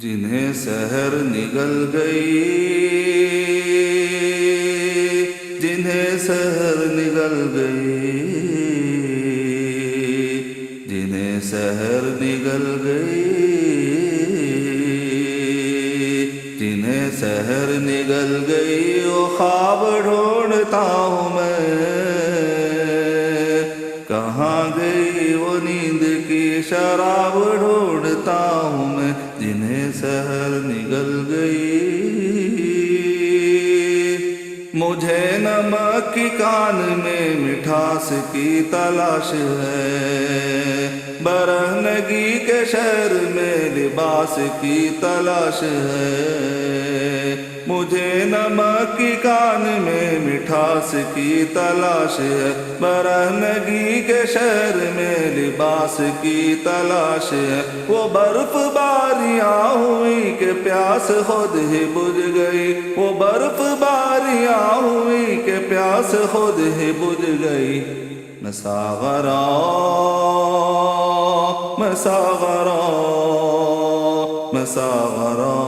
جنہیں سحر نگل گئی، جنہیں سحر نگل گئی، جنہیں سحر نگل گئی، جنہیں سحر نگل گئی، وہ خواب ڈھونڈتا ہوں میں، کہاں گئی وہ نیند کی شراب ڈھونڈتا ہوں میں، جنہیں سحر نگل گئی۔ مجھے نمک کی کان میں مٹھاس کی تلاش ہے، برہنگی کے شہر میں لباس کی تلاش ہے، مجھے نمک کی کان میں مٹھاس کی تلاش ہے، برہنگی کے شہر میں لباس کی تلاش ہے، وہ برف باریاں ہوئی کہ پیاس خود ہی بجھ گئی، وہ برف باریاں ہوئی کہ پیاس خود ہی بجھ گئی، میں ساغراں، میں ساغراں، میں ساغراں،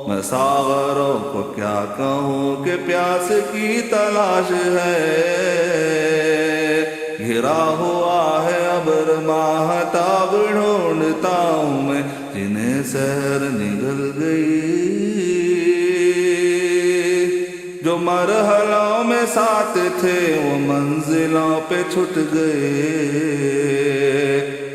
میں ساغروں کو کیا کہوں کہ پیاس کی تلاش ہے، گھرا ہوا ہے ابر ماہتاب ڈھونڈتا ہوں میں، جنہیں سحر نگل گئی۔ جو مرحلوں میں ساتھ تھے وہ منزلوں پہ چھٹ گئے،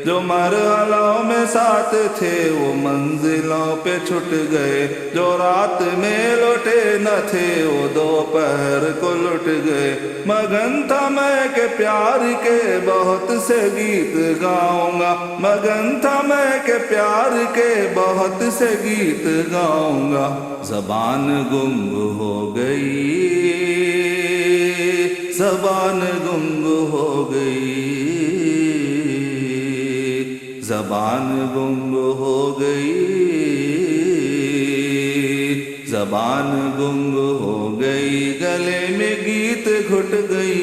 جو مرحلوں میں ساتھ تھے وہ منزلوں پہ چھٹ گئے، جو رات میں لوٹے نہ تھے وہ دوپہر کو لٹ گئے، مگن تھا میں کہ پیار کے بہت سے گیت گاؤں گا، مگن تھا میں کہ پیار کے بہت سے گیت گاؤں گا، زبان گنگ ہو گئی، زبان گنگ ہو گئی، زبان گنگ ہو گئی، زبان گنگ ہو گئی، گلے میں گیت گھٹ گئی،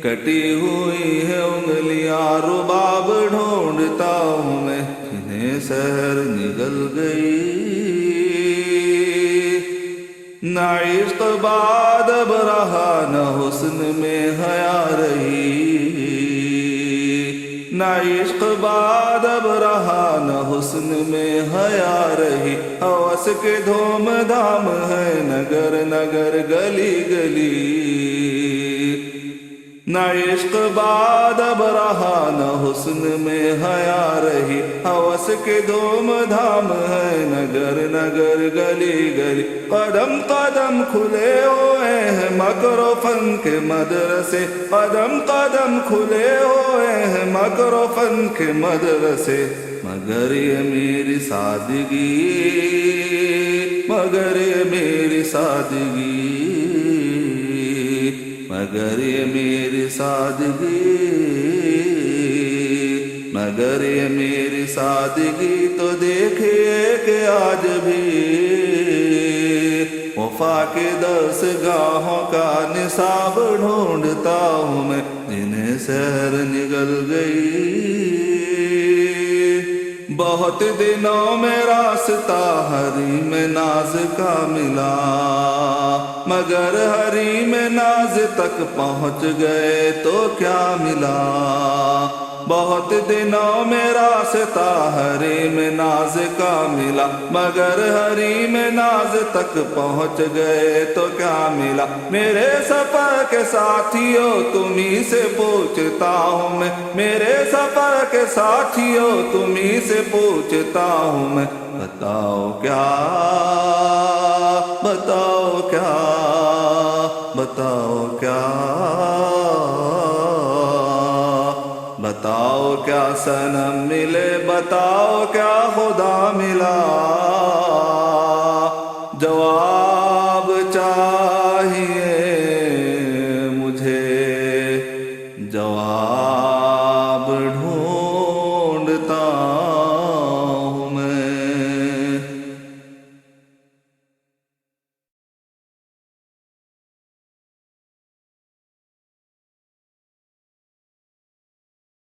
کٹی ہوئی ہے انگلیاں رباب ڈھونڈتا ہوں میں، جنہیں سحر نگل گئی۔ نہ عشق بعد اب رہا نہ حسن میں حیا رہی، نہ عشق بعد اب رہا نہ حسن میں حیا رہی، ہوس کے دھوم دھام ہے نگر نگر گلی گلی، نہ عشق بعد اب رہا نہ حسن میں حیا رہی، ہوس کے دھوم دھام ہے نگر نگر گلی گلی، قدم قدم کھلے ہوئے ہیں مکر و فن کے مدرسے، قدم قدم کھلے ہوئے ہیں مکر و فن کے مدرسے، مگر یہ میری سادگی، مگر یہ میری سادگی، مگر یہ میری سادگی، مگر یہ میری سادگی تو دیکھیے کہ آج بھی وفا کے دس گاہوں کا نصاب ڈھونڈتا ہوں میں، جنہیں سحر نگل گئی۔ بہت دنوں میں راستہ حریم ناز کا ملا، مگر حریم ناز تک پہنچ گئے تو کیا ملا، بہت دنوں میں راستہ حریم ناز کا ملا، مگر حریم ناز تک پہنچ گئے تو کیا ملا، میرے سفر کے ساتھیوں تمہیں سے پوچھتا ہوں میں، میرے سفر کے ساتھیوں تمہیں سے پوچھتا ہوں میں، بتاؤ کیا، بتاؤ کیا، بتاؤ کیا، بتاؤ کیا صنم ملے، بتاؤ کیا خدا ملا،